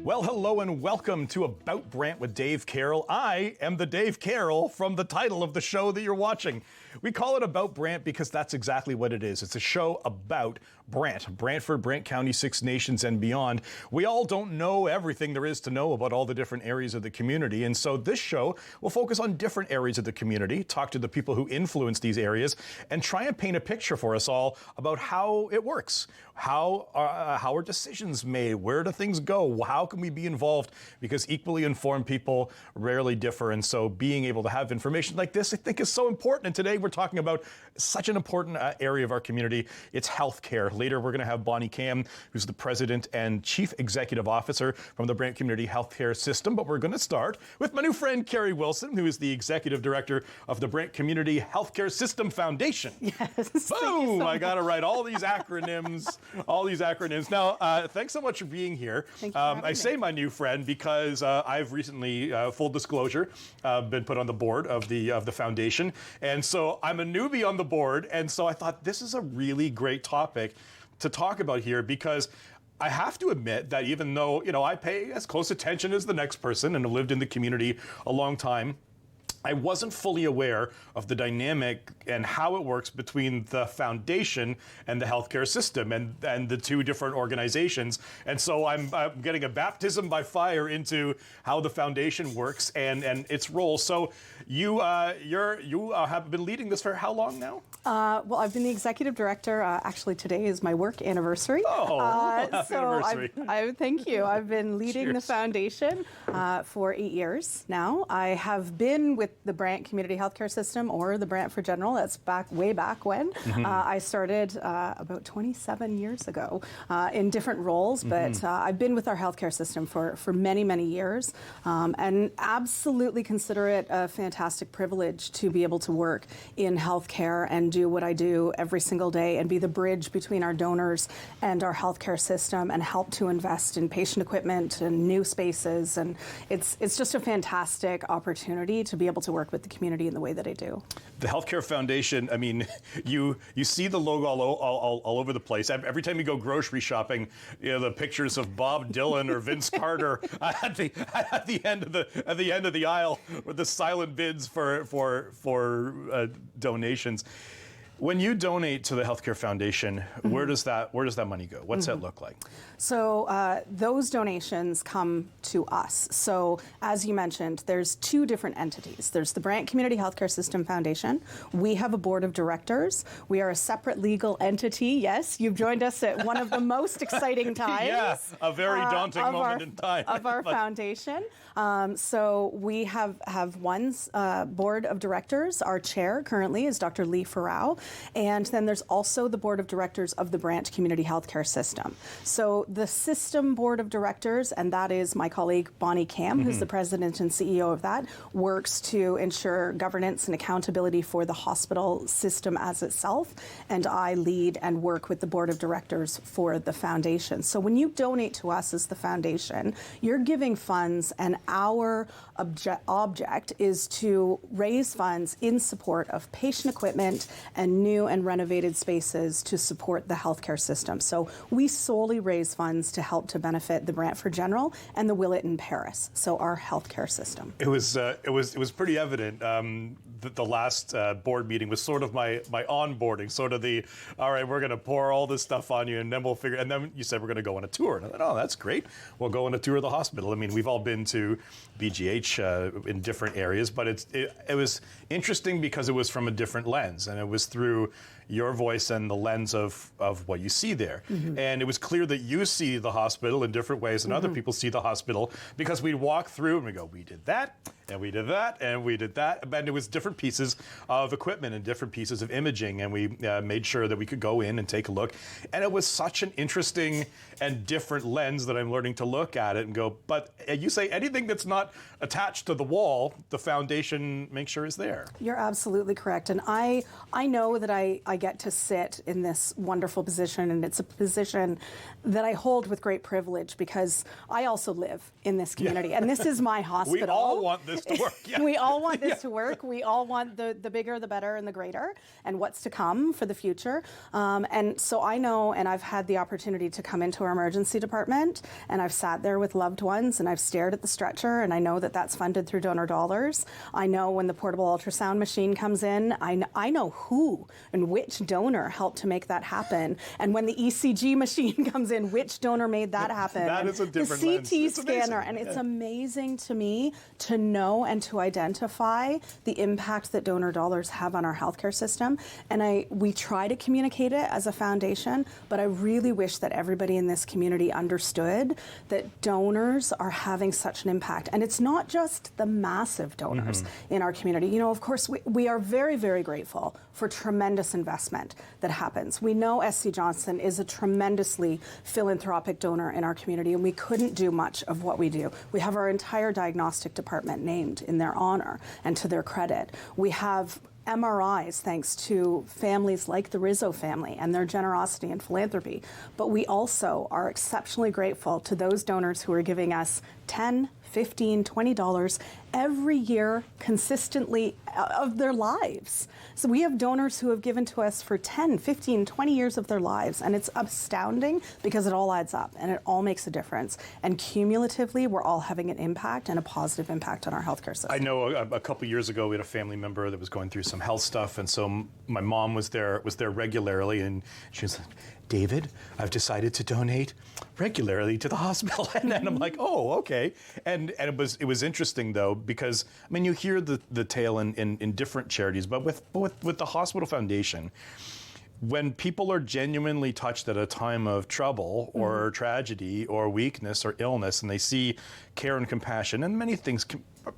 Well, hello and welcome to About Brant with Dave Carrol. I am the Dave Carrol from the title of the show that you're watching. We call it About Brant because that's exactly what it is. It's a show about Brant, Brantford, Brant County, Six Nations and beyond. We all don't know everything there is to know about all the different areas of the community. And so this show will focus on different areas of the community, talk to the people who influence these areas, and try and paint a picture for us all about how it works, how are decisions made, where do things go, how can we be involved, because equally informed people rarely differ. And so being able to have information like this, I think, is so important. And today we're talking about such an important area of our community. It's healthcare. Later, we're going to have Camm, who's the president and chief executive officer from the Brant Community Healthcare System. But we're going to start with my new friend, Kari Wilson, who is the executive director of the Brant Community Healthcare System Foundation. Yes. Boom! I got to write all these acronyms, Now, thanks so much for being here. Thank you for having I say my new friend because I've recently, full disclosure, been put on the board of the foundation, and so I'm a newbie on the board, and so I thought this is a really great topic to talk about here because I have to admit that even though I pay as close attention as the next person and have lived in the community a long time, I wasn't fully aware of the dynamic and how it works between the foundation and the healthcare system and the two different organizations. And so I'm getting a baptism by fire into how the foundation works and its role. So you have been leading this for how long now? Well, I've been the executive director. Actually, today is my work anniversary. Happy anniversary. Thank you. I've been leading the foundation for 8 years now. I have been with the Brant Community Healthcare System, or the Brantford General. That's way back when. I started about 27 years ago in different roles, but I've been with our healthcare system for many, many years, and absolutely consider it a fantastic privilege to be able to work in healthcare and do what I do every single day and be the bridge between our donors and our healthcare system and help to invest in patient equipment and new spaces. And it's just a fantastic opportunity to be able to work with the community in the way that I do. The Healthcare Foundation, I mean, you see the logo all over the place. Every time you go grocery shopping, the pictures of Bob Dylan or Vince Carter at the end of the aisle with the silent bids for donations. When you donate to the Healthcare Foundation, where does that money go? What's that look like? So those donations come to us. So as you mentioned, there's two different entities. There's the Brant Community Healthcare System Foundation. We have a board of directors. We are a separate legal entity. Yes, you've joined us at one of the most exciting times. Yeah, a very daunting moment in time. Of our foundation. So we have one board of directors. Our chair currently is Dr. Lee Farrow. And then there's also the board of directors of the Brant Community Healthcare System. So the system board of directors, and that is my colleague Camm, who's the president and CEO of that, works to ensure governance and accountability for the hospital system as itself. And I lead and work with the board of directors for the foundation. So when you donate to us as the foundation, you're giving funds, and our object is to raise funds in support of patient equipment and new and renovated spaces to support the healthcare system. So we solely raise funds to help to benefit the Brantford General and the Willett in Paris. So our healthcare system. It was pretty evident that the last board meeting was sort of my onboarding, sort of the, all right, we're going to pour all this stuff on you and then we'll figure, and then you said we're going to go on a tour. And I thought, oh, that's great. We'll go on a tour of the hospital. I mean, we've all been to BGH in different areas, but it was interesting because it was from a different lens, and it was through your voice and the lens of what you see there. And it was clear that you see the hospital in different ways than other people see the hospital, because we'd walk through and we go, we did that, and we did that, and we did that. And it was different pieces of equipment and different pieces of imaging, and we made sure that we could go in and take a look. And it was such an interesting and different lens that I'm learning to look at it and go, but you say anything that's not attached to the wall, the foundation makes sure is there. You're absolutely correct. And I know that I get to sit in this wonderful position, and it's a position that I hold with great privilege because I also live in this community, and this is my hospital. We all want this to work. Yeah. We all want this to work. We all all want the bigger, the better, and the greater, and what's to come for the future. And so I know, and I've had the opportunity to come into our emergency department, and I've sat there with loved ones, and I've stared at the stretcher, and I know that that's funded through donor dollars. I know when the portable ultrasound machine comes in, I know who and which donor helped to make that happen. And when the ECG machine comes in, which donor made that happen? That is a different the lens. CT It's scanner. amazing. And it's amazing to me to know and to identify the impact that donor dollars have on our healthcare system. And we try to communicate it as a foundation, but I really wish that everybody in this community understood that donors are having such an impact. And it's not just the massive donors in our community. You know, of course, we are very, very grateful for tremendous investment that happens. We know SC Johnson is a tremendously philanthropic donor in our community, and we couldn't do much of what we do. We have our entire diagnostic department named in their honor and to their credit. We have MRIs thanks to families like the Rizzo family and their generosity and philanthropy. But we also are exceptionally grateful to those donors who are giving us $10, $15, $20 every year consistently of their lives. So we have donors who have given to us for 10, 15, 20 years of their lives, and it's astounding because it all adds up and it all makes a difference. And cumulatively, we're all having an impact and a positive impact on our healthcare system. I know a couple years ago we had a family member that was going through some health stuff, and so my mom was there regularly, and she was like, David, I've decided to donate regularly to the hospital. And I'm like, oh, okay. And it was interesting though, because I mean, you hear the tale in different charities, but with the hospital foundation, when people are genuinely touched at a time of trouble or tragedy or weakness or illness, and they see care and compassion and many things,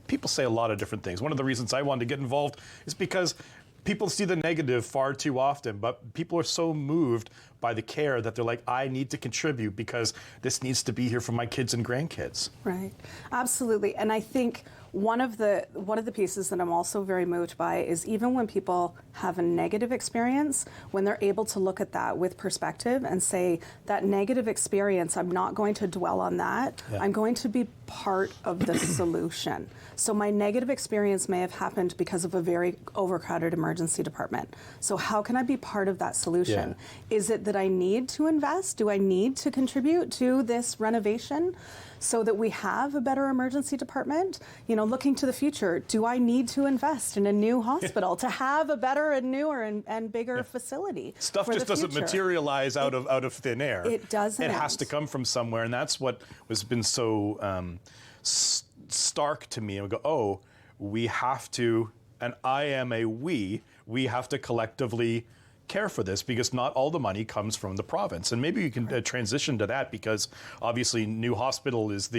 people say a lot of different things. One of the reasons I wanted to get involved is because people see the negative far too often, but people are so moved by the care that they're like, I need to contribute because this needs to be here for my kids and grandkids. Right, absolutely. And I think one of the pieces that I'm also very moved by is even when people have a negative experience, when they're able to look at that with perspective and say, that negative experience, I'm not going to dwell on that. Yeah. I'm going to be part of the solution. So my negative experience may have happened because of a very overcrowded emergency department. So how can I be part of that solution? Yeah. Is it that I need to invest? Do I need to contribute to this renovation so that we have a better emergency department? You know, looking to the future, do I need to invest in a new hospital to have a better and newer and bigger facility? Stuff just doesn't materialize out of thin air. It doesn't. It has to come from somewhere, and that's what has been so stark to me. And we go, oh, we have to, and I am a we have to collectively care for this, because not all the money comes from the province. And maybe you can transition to that, because obviously new hospital is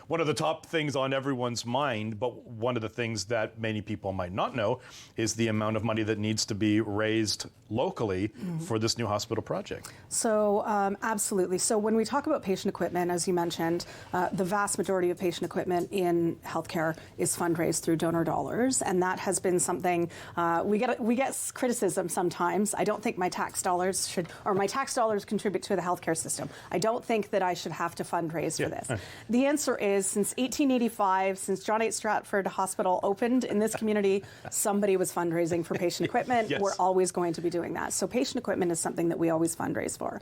one of the top things on everyone's mind, but one of the things that many people might not know is the amount of money that needs to be raised locally for this new hospital project. So absolutely. So when we talk about patient equipment, as you mentioned, the vast majority of patient equipment in healthcare is fundraised through donor dollars, and that has been something we get criticism sometimes. I don't think my tax dollars contribute to the healthcare system. I don't think that I should have to fundraise for this. The answer is, since 1885, since John H. Stratford Hospital opened in this community, somebody was fundraising for patient equipment. Yes. We're always going to be doing that. So patient equipment is something that we always fundraise for.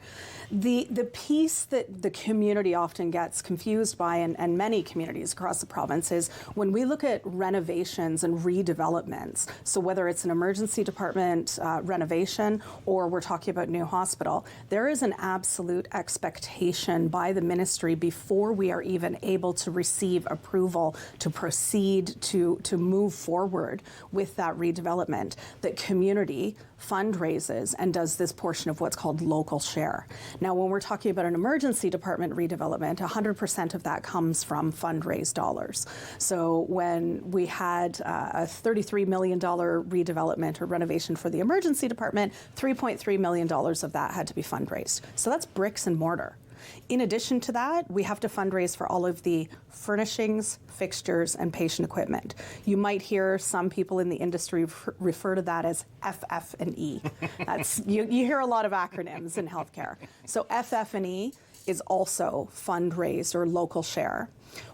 The piece that the community often gets confused by, and many communities across the province, is when we look at renovations and redevelopments. So whether it's an emergency department renovation or we're talking about new hospital, there is an absolute expectation by the ministry before we are even able to receive approval to proceed to move forward with that redevelopment, that community fundraises and does this portion of what's called local share. Now, when we're talking about an emergency department redevelopment, 100% of that comes from fundraised dollars. So when we had a $33 million redevelopment or renovation for the emergency department, $3.3 million of that had to be fundraised. So that's bricks and mortar. In addition to that, we have to fundraise for all of the furnishings, fixtures, and patient equipment. You might hear some people in the industry refer to that as FF&E. You hear a lot of acronyms in healthcare. So FF&E is also fundraised or local share.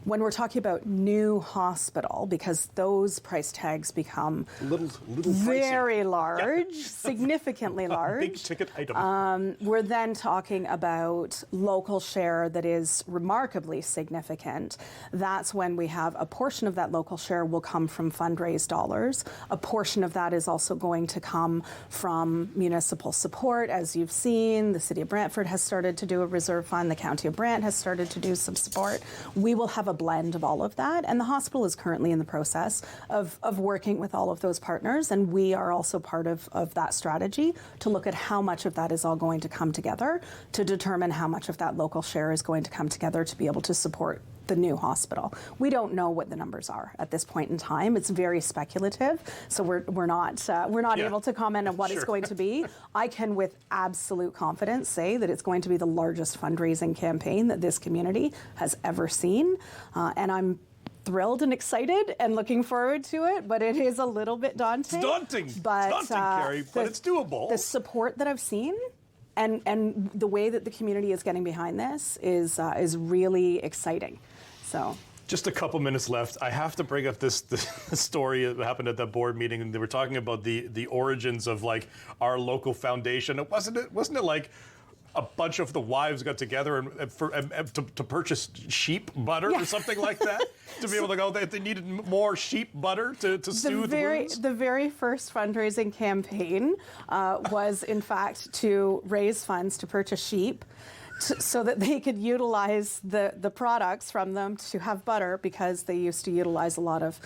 When we're talking about new hospital, because those price tags become little very pricey. large, significantly large. Big ticket item. We're then talking about local share that is remarkably significant. That's when we have a portion of that local share will come from fundraised dollars. A portion of that is also going to come from municipal support. As you've seen, the City of Brantford has started to do a reserve fund. The County of Brant has started to do some support. We will have a blend of all of that, and the hospital is currently in the process of working with all of those partners, and we are also part of that strategy to look at how much of that is all going to come together to determine how much of that local share is going to come together to be able to support the new hospital. We don't know what the numbers are at this point in time. It's very speculative, so we're not able to comment on what it's going to be. I can with absolute confidence say that it's going to be the largest fundraising campaign that this community has ever seen, and I'm thrilled and excited and looking forward to it, but it is a little bit daunting. It's daunting, Kari, but it's doable. The support that I've seen and the way that the community is getting behind this is really exciting. So. Just a couple minutes left. I have to bring up this story that happened at that board meeting, and they were talking about the origins of like our local foundation. Wasn't it like a bunch of the wives got together to purchase sheep butter or something like that to be able to go? They needed more sheep butter to soothe wounds. The very first fundraising campaign was in fact to raise funds to purchase sheep, so that they could utilize the products from them to have butter, because they used to utilize a lot of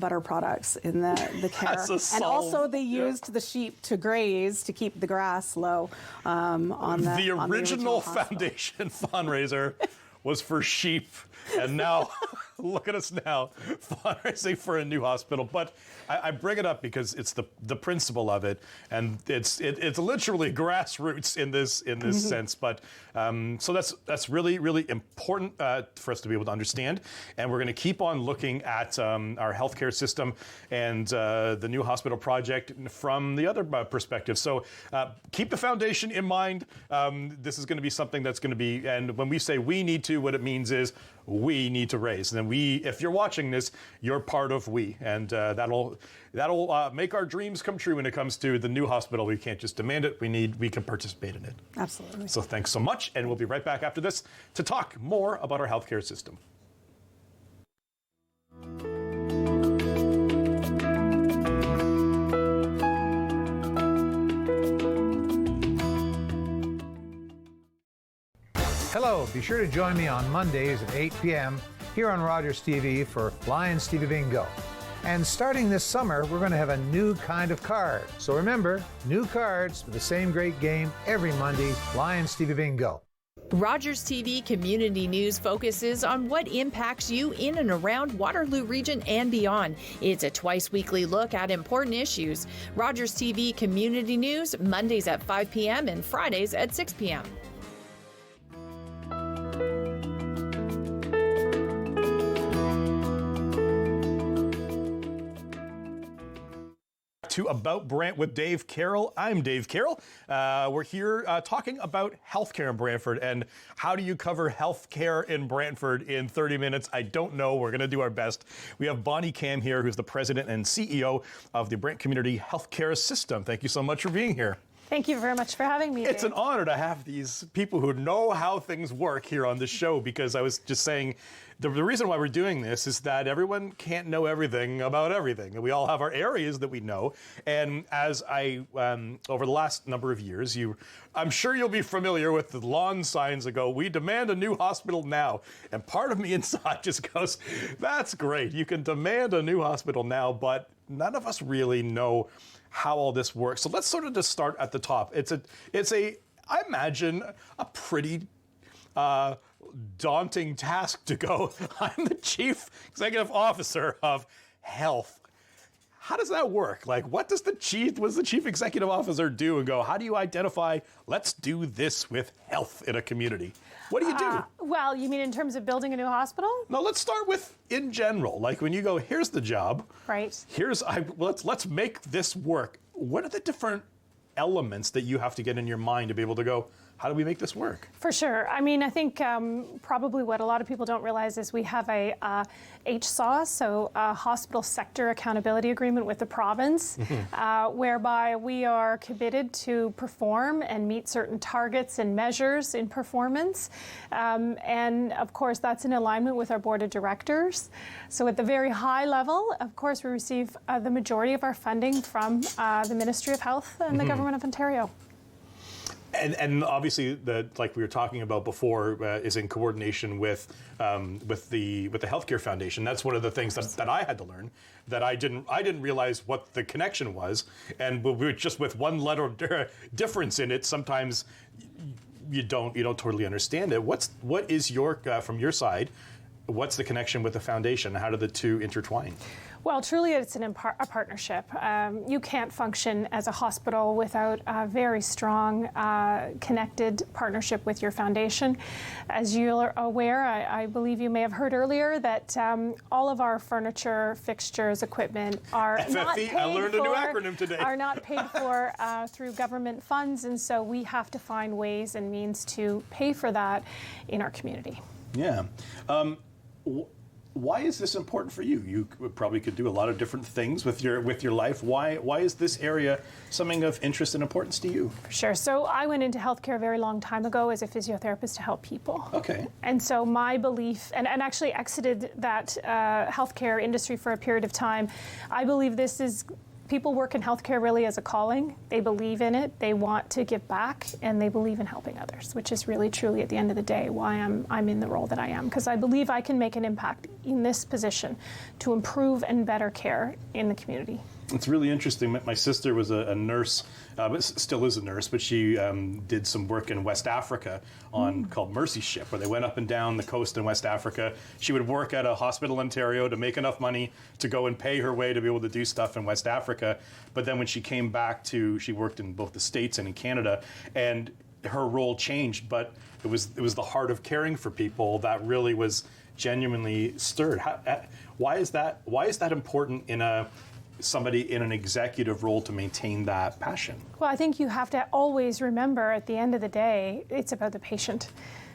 butter products in the care. And also they used the sheep to graze to keep the grass low on the original foundation fundraiser was for sheep, and now look at us now fundraising for a new hospital. But I bring it up because it's the principle of it, and it's literally grassroots in this sense. But so that's really important for us to be able to understand, and we're going to keep on looking at our healthcare system and the new hospital project from the other perspective. So keep the foundation in mind. This is going to be something that's going to be, and when we say we need to, what it means is we need to raise. And then if you're watching this, you're part of we, and that'll make our dreams come true when it comes to the new hospital. We can't just demand it. We can participate in it. Absolutely. So thanks so much, and we'll be right back after this to talk more about our healthcare system. Hello, be sure to join me on Mondays at 8 p.m. here on Rogers TV for Lions TV Bingo. And starting this summer, we're going to have a new kind of card. So remember, new cards for the same great game every Monday, Lions TV Bingo. Rogers TV Community News focuses on what impacts you in and around Waterloo Region and beyond. It's a twice-weekly look at important issues. Rogers TV Community News, Mondays at 5 p.m. and Fridays at 6 p.m. To About Brant with Dave Carrol. I'm Dave Carrol. We're here talking about healthcare in Brantford, and how do you cover healthcare in Brantford in 30 minutes? I don't know. We're going to do our best. We have Bonnie Camm here, who's the president and CEO of the Brant Community Healthcare System. Thank you so much for being here. Thank you very much for having me. It's an honor to have these people who know how things work here on the show, because I was just saying the reason why we're doing this is that everyone can't know everything about everything. And we all have our areas that we know. And as over the last number of years, I'm sure you'll be familiar with the lawn signs that go, "We demand a new hospital now." And part of me inside just goes, that's great. You can demand a new hospital now, but none of us really know how all this works. So let's sort of just start at the top. It's I imagine a pretty daunting task to go, I'm the chief executive officer of health. How does that work? Like, what does the chief executive officer do and go, how do you identify, let's do this with health in a community? What do you do? Well, you mean in terms of building a new hospital? No, let's start with in general. Like when you go, here's the job. Right. Let's make this work. What are the different elements that you have to get in your mind to be able to go, how do we make this work? For sure. I mean, I think probably what a lot of people don't realize is we have a HSAW, so a Hospital Sector Accountability Agreement with the province, whereby we are committed to perform and meet certain targets and measures in performance. And of course, that's in alignment with our board of directors. So at the very high level, of course, we receive the majority of our funding from the Ministry of Health and the Government of Ontario. And obviously, like we were talking about before, is in coordination with the Healthcare Foundation. That's one of the things that I had to learn, that I didn't realize what the connection was, and just with one letter difference in it, sometimes you don't totally understand it. What is your from your side? What's the connection with the foundation? How do the two intertwine? Well, truly, it's a partnership. You can't function as a hospital without a very strong, connected partnership with your foundation. As you're aware, I believe you may have heard earlier that all of our furniture, fixtures, equipment are not paid I learned a new acronym today. Are not paid for through government funds, and so we have to find ways and means to pay for that in our community. Yeah. Why is this important for you? You probably could do a lot of different things with your life. Why is this area something of interest and importance to you? For sure. So I went into healthcare a very long time ago as a physiotherapist to help people. Okay. And so my belief, and actually exited that healthcare industry for a period of time, I believe this is, people work in healthcare really as a calling. They believe in it, they want to give back, and they believe in helping others, which is really truly at the end of the day why I'm in the role that I am, because I believe I can make an impact in this position to improve and better care in the community. It's really interesting. My sister was a nurse, but still is a nurse, but she did some work in West Africa called Mercy Ship, where they went up and down the coast in West Africa. She would work at a hospital in Ontario to make enough money to go and pay her way to be able to do stuff in West Africa. But then when she came back she worked in both the States and in Canada, and her role changed, but it was the heart of caring for people that really was genuinely stirred. Why is that important in somebody in an executive role to maintain that passion? Well, I think you have to always remember at the end of the day, it's about the patient,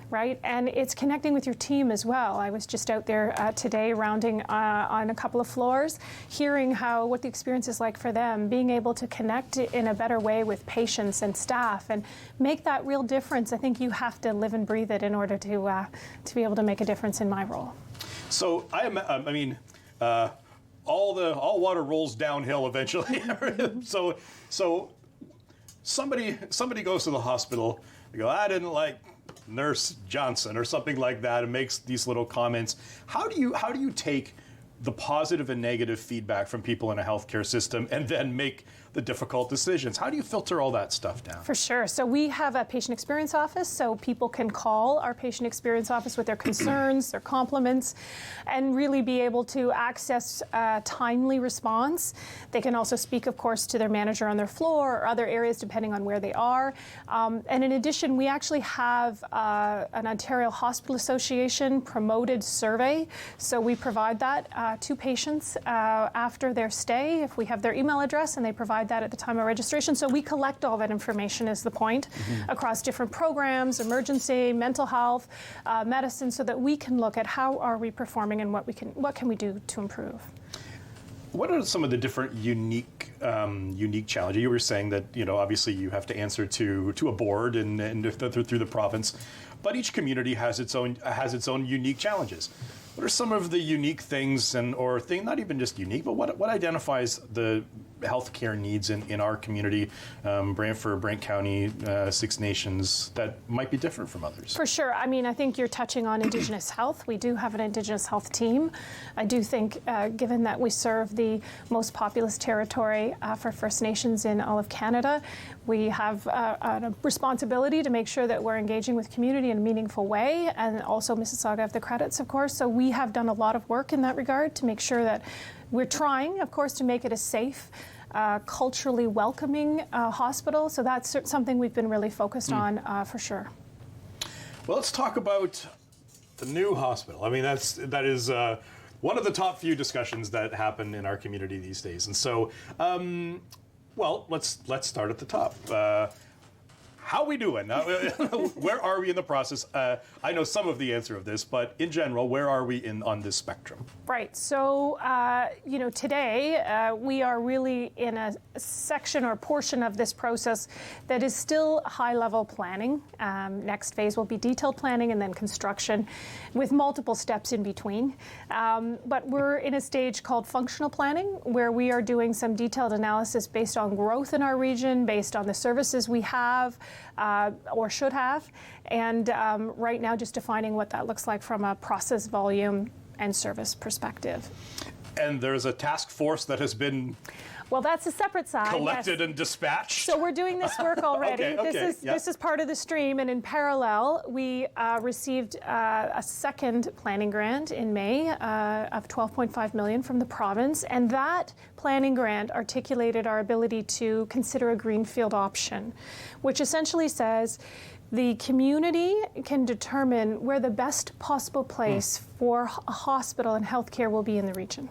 right? And it's connecting with your team as well. I was just out there today rounding on a couple of floors, hearing what the experience is like for them, being able to connect in a better way with patients and staff and make that real difference. I think you have to live and breathe it in order to be able to make a difference in my role. So all water rolls downhill eventually. So somebody goes to the hospital, they go, I didn't like Nurse Johnson or something like that, and makes these little comments. How do you take the positive and negative feedback from people in a healthcare system and then make the difficult decisions? How do you filter all that stuff down? For sure. So we have a patient experience office, so people can call our patient experience office with their concerns, their compliments, and really be able to access a timely response. They can also speak, of course, to their manager on their floor or other areas depending on where they are. And in addition, we actually have an Ontario Hospital Association promoted survey. So we provide that to patients after their stay, if we have their email address, and they provide that at the time of registration. So we collect all that information is the point across different programs, emergency, mental health, medicine, so that we can look at how are we performing and what can we do to improve. What are some of the different unique challenges? You were saying that obviously you have to answer to a board and through the province, but each community has its own unique challenges. What are some of the unique things not even just unique, but what identifies the healthcare needs in our community, Brantford, Brant County, Six Nations, that might be different from others? For sure. I mean, I think you're touching on Indigenous health. We do have an Indigenous health team. I do think, given that we serve the most populous territory for First Nations in all of Canada, we have a responsibility to make sure that we're engaging with community in a meaningful way, and also Mississauga have the credits, of course. So we have done a lot of work in that regard to make sure that we're trying, of course, to make it a safe, culturally welcoming hospital. So that's something we've been really focused on for sure. Well, let's talk about the new hospital. I mean, that is one of the top few discussions that happen in our community these days. And so, well, let's start at the top. how we doing? Where are we in the process? I know some of the answer of this, but in general, where are we on this spectrum? Right. So, today we are really in a section or portion of this process that is still high-level planning. Next phase will be detailed planning and then construction with multiple steps in between. But we're in a stage called functional planning, where we are doing some detailed analysis based on growth in our region, based on the services we have or should have, and right now just defining what that looks like from a process volume and service perspective. And there's a task force that has been well, that's a separate side. Collected and dispatched. So we're doing this work already. Okay, This is part of the stream, and in parallel, we received a second planning grant in May of $12.5 million from the province, and that planning grant articulated our ability to consider a greenfield option, which essentially says the community can determine where the best possible place for a hospital and healthcare will be in the region.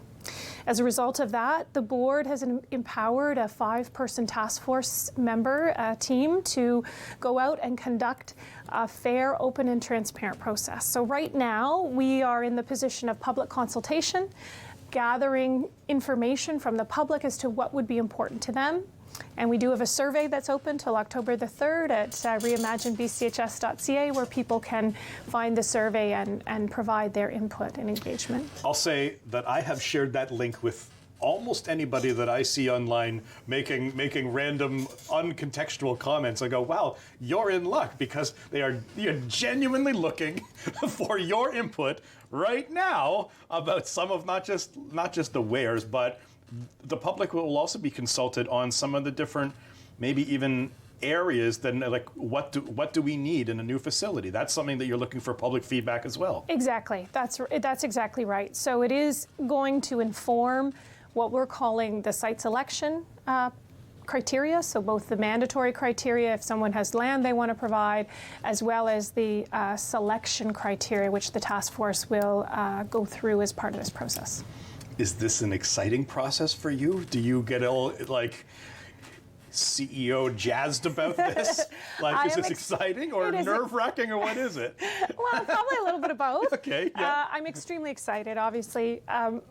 As a result of that, the board has empowered a 5-person task force member team to go out and conduct a fair, open, and transparent process. So right now, we are in the position of public consultation, gathering information from the public as to what would be important to them. And we do have a survey that's open till October the 3rd at reimaginebchs.ca, where people can find the survey and provide their input and engagement. I'll say that I have shared that link with almost anybody that I see online making random uncontextual comments. I go, wow, you're in luck, because you're genuinely looking for your input right now about some of not just the wheres, but the public will also be consulted on some of the different, maybe even areas that, like, what do we need in a new facility? That's something that you're looking for public feedback as well. Exactly. That's exactly right. So it is going to inform what we're calling the site selection criteria, so both the mandatory criteria if someone has land they want to provide, as well as the selection criteria, which the task force will go through as part of this process. Is this an exciting process for you? Do you get all, like, CEO jazzed about this? Like, is this exciting or nerve-wracking, or what is it? Well, probably a little bit of both. Okay, yeah. I'm extremely excited, obviously.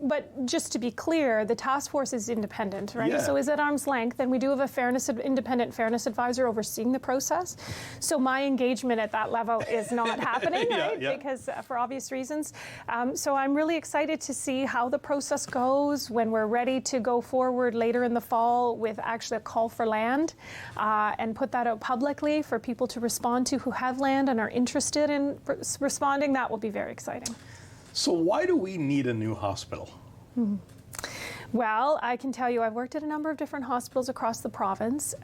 But just to be clear, the task force is independent, right? Yeah. So is at arm's length, and we do have a independent fairness advisor overseeing the process. So my engagement at that level is not happening, right? Yeah. Because for obvious reasons. So I'm really excited to see how the process goes when we're ready to go forward later in the fall with actually a call for land and put that out publicly for people to respond to who have land and are interested in responding. That will be very exciting. So why do we need a new hospital? Well, I can tell you I've worked at a number of different hospitals across the province.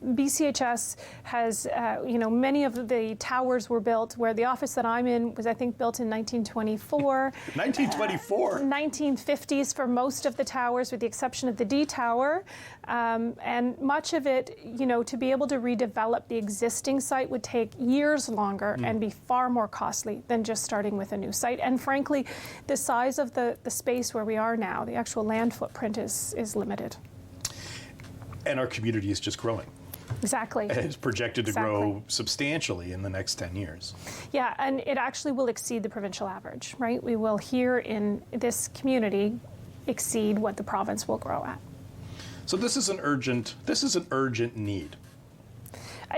BCHS has, many of the towers were built where the office that I'm in was, I think, built in 1924. 1924? 1950s for most of the towers, with the exception of the D Tower. And much of it, to be able to redevelop the existing site would take years longer and be far more costly than just starting with a new site. And frankly, the size of the space where we are now, the actual land footprint is limited. And our community is just growing. Exactly. It's projected to grow substantially in the next 10 years. Yeah, and it actually will exceed the provincial average, right? We will here in this community exceed what the province will grow at. So this is an urgent need.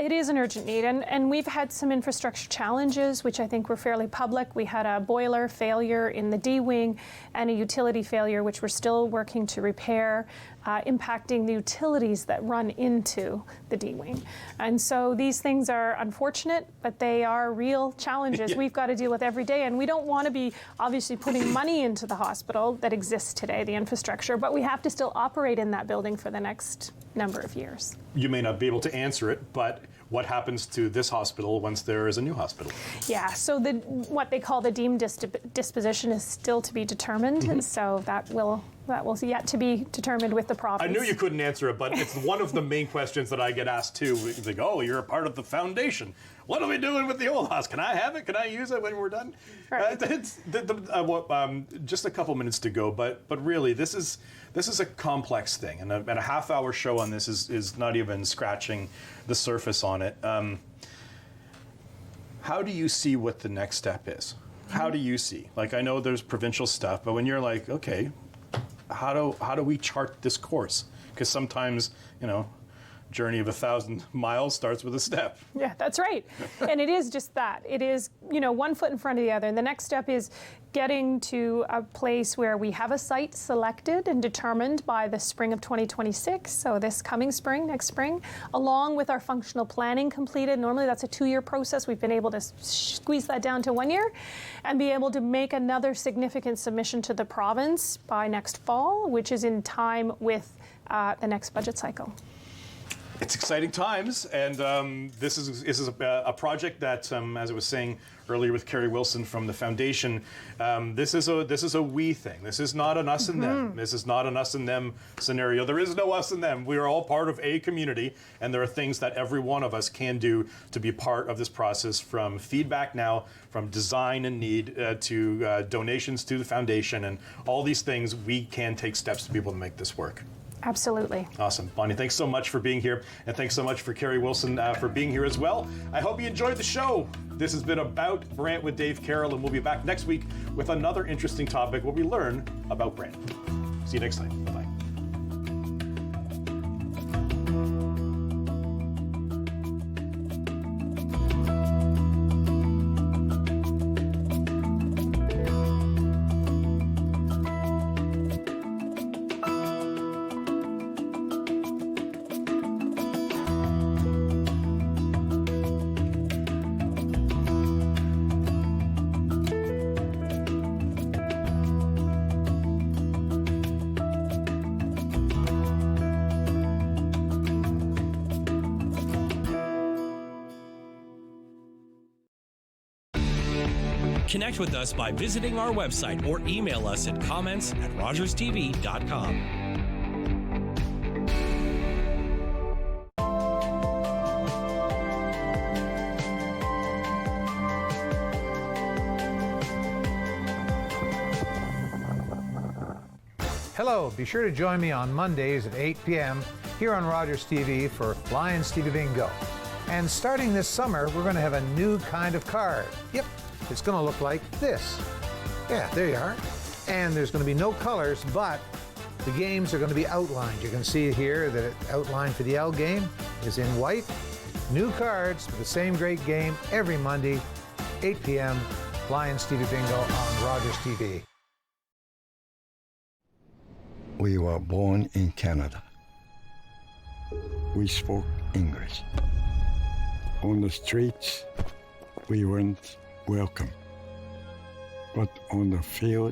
It is an urgent need, and we've had some infrastructure challenges, which I think were fairly public. We had a boiler failure in the D wing and a utility failure, which we're still working to repair, impacting the utilities that run into the D wing. And so these things are unfortunate, but they are real challenges we've got to deal with every day. And we don't want to be obviously putting money into the hospital that exists today, the infrastructure, but we have to still operate in that building for the next number of years. You may not be able to answer it, but what happens to this hospital once there is a new hospital? Yeah, so what they call the deemed disposition is still to be determined, and so that will That will yet to be determined with the province. I knew you couldn't answer it, but it's one of the main questions that I get asked too. It's like, oh, you're a part of the foundation. What are we doing with the old house? Can I have it? Can I use it when we're done? Right. Just a couple minutes to go, but really, this is a complex thing, and a half-hour show on this is not even scratching the surface on it. How do you see what the next step is? How do you see? Like, I know there's provincial stuff, but when you're like, okay, how do we chart this course? Because sometimes, journey of 1,000 miles starts with a step. Yeah, that's right. And it is just that. It is, one foot in front of the other. And the next step is getting to a place where we have a site selected and determined by the spring of 2026, so this coming spring, next spring, along with our functional planning completed. Normally that's a 2-year process. We've been able to squeeze that down to 1 year and be able to make another significant submission to the province by next fall, which is in time with the next budget cycle. It's exciting times, and this is a project that, as I was saying earlier with Kari Wilson from the foundation, this is a we thing. This is not an us and them. This is not an us and them scenario. There is no us and them. We are all part of a community, and there are things that every one of us can do to be part of this process, from feedback now, from design and need, to donations to the foundation, and all these things. We can take steps to be able to make this work. Absolutely. Awesome. Bonnie, thanks so much for being here, and thanks so much for Kari Wilson for being here as well. I hope you enjoyed the show. This has been About Brant with Dave Carroll, and we'll be back next week with another interesting topic where we learn about Brant. See you next time. Bye-bye. Connect with us by visiting our website or email us at comments@rogerstv.com. Hello, be sure to join me on Mondays at 8 p.m. here on Rogers TV for Lions TV Bingo. And starting this summer, we're going to have a new kind of card. Yep, it's going to look like this. Yeah, there you are. And there's going to be no colors, but the games are going to be outlined. You can see here that it outlined for the L game is in white. New cards for the same great game every Monday, 8 p.m. Lions TV Bingo on Rogers TV. We were born in Canada. We spoke English. On the streets, we weren't welcome. But on the field,